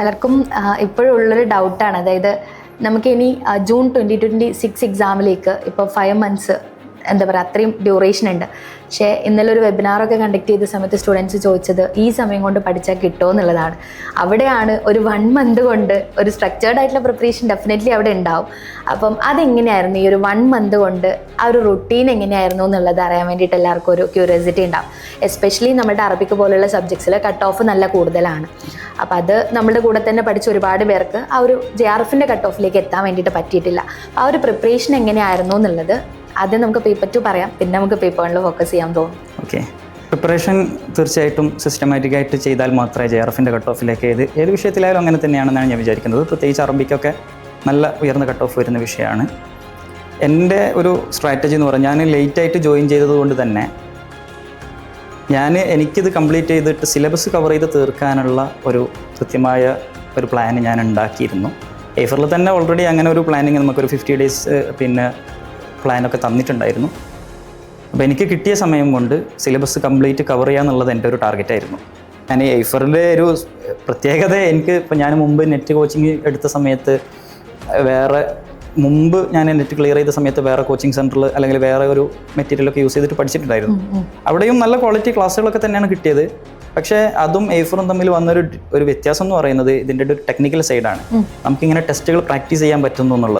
പലർക്കും ഇപ്പോഴും ഉള്ളൊരു ഡൗട്ടാണ്. അതായത് നമുക്കിനി ജൂൺ 2026 എക്സാമിലേക്ക് ഇപ്പോൾ 5 months എന്താ പറയുക, അത്രയും ഡ്യൂറേഷൻ ഉണ്ട്. പക്ഷേ ഇന്നലെ ഒരു വെബിനാറൊക്കെ കണ്ടക്ട് ചെയ്ത സമയത്ത് സ്റ്റുഡൻസ് ചോദിച്ചത് ഈ സമയം കൊണ്ട് പഠിച്ചാൽ കിട്ടുമോ എന്നുള്ളതാണ്. അവിടെയാണ് ഒരു 1 month കൊണ്ട് ഒരു സ്ട്രക്ചേർഡ് ആയിട്ടുള്ള പ്രിപ്പറേഷൻ ഡെഫിനറ്റ്ലി അവിടെ ഉണ്ടാവും. അപ്പം അതെങ്ങനെയായിരുന്നു ഈ ഒരു 1 month കൊണ്ട് ആ ഒരു റുട്ടീൻ എങ്ങനെയായിരുന്നു എന്നുള്ളത് അറിയാൻ വേണ്ടിയിട്ട് എല്ലാവർക്കും ഒരു ക്യൂരിയോസിറ്റി ഉണ്ടാവും. എസ്പെഷ്യലി നമ്മുടെ അറബിക് പോലുള്ള സബ്ജക്ട്സിൽ കട്ട് ഓഫ് നല്ല കൂടുതലാണ്. അപ്പം അത് നമ്മുടെ കൂടെ തന്നെ പഠിച്ച ഒരുപാട് പേർക്ക് ആ ഒരു JRFൻ്റെ കട്ട് ഓഫിലേക്ക് എത്താൻ വേണ്ടിയിട്ട് പറ്റിയിട്ടില്ല. ആ ഒരു പ്രിപ്പറേഷൻ എങ്ങനെയായിരുന്നു എന്നുള്ളത് ആദ്യം നമുക്ക് പേപ്പർ 2 പറയാം, പിന്നെ നമുക്ക് പേപ്പർ 1 ഫോക്കസ് ചെയ്യാൻ തോന്നും. ഓക്കെ, പ്രിപ്പറേഷൻ തീർച്ചയായിട്ടും സിസ്റ്റമാറ്റിക്കായിട്ട് ചെയ്താൽ മാത്രമേ JRFൻ്റെ കട്ട് ഓഫിലേക്ക് ഏത് വിഷയത്തിലായാലും അങ്ങനെ തന്നെയാണെന്നാണ് ഞാൻ വിചാരിക്കുന്നത്. പ്രത്യേകിച്ച് അറബിക്കൊക്കെ നല്ല ഉയർന്ന കട്ട് ഓഫ് വരുന്ന വിഷയമാണ്. എൻ്റെ ഒരു സ്ട്രാറ്റജി എന്ന് പറഞ്ഞാൽ ഞാൻ ലേറ്റായിട്ട് ജോയിൻ ചെയ്തതുകൊണ്ട് തന്നെ എനിക്കിത് കംപ്ലീറ്റ് ചെയ്തിട്ട് സിലബസ് കവർ ചെയ്ത് തീർക്കാനുള്ള ഒരു കൃത്യമായ ഒരു പ്ലാൻ ഞാൻ ഉണ്ടാക്കിയിരുന്നു. ഏഫറിൽ തന്നെ ഓൾറെഡി അങ്ങനെ ഒരു പ്ലാനിങ് നമുക്കൊരു 50 days പ്ലാനൊക്കെ തന്നിട്ടുണ്ടായിരുന്നു. അപ്പോൾ എനിക്ക് കിട്ടിയ സമയം കൊണ്ട് സിലബസ് കംപ്ലീറ്റ് കവർ ചെയ്യുക എന്നുള്ളത് എൻ്റെ ഒരു ടാർഗറ്റായിരുന്നു. ഞാൻ ഏഫറിൻ്റെ ഒരു പ്രത്യേകത, ഞാൻ മുമ്പ് നെറ്റ് കോച്ചിങ് എടുത്ത സമയത്ത് ഞാൻ നെറ്റ് ക്ലിയർ ചെയ്ത സമയത്ത് വേറെ കോച്ചിങ് സെൻറ്ററിൽ അല്ലെങ്കിൽ വേറെ ഒരു മെറ്റീരിയലൊക്കെ യൂസ് ചെയ്തിട്ട് പഠിച്ചിട്ടുണ്ടായിരുന്നു. അവിടെയും നല്ല ക്വാളിറ്റി ക്ലാസ്സുകളൊക്കെ തന്നെയാണ് കിട്ടിയത്. പക്ഷേ അതും ഏഫറും തമ്മിൽ വന്നൊരു വ്യത്യാസം എന്ന് പറയുന്നത് ഇതിൻ്റെ ഒരു ടെക്നിക്കൽ സൈഡാണ്. നമുക്കിങ്ങനെ ടെസ്റ്റുകൾ പ്രാക്ടീസ് ചെയ്യാൻ പറ്റുന്നു എന്നുള്ളത്.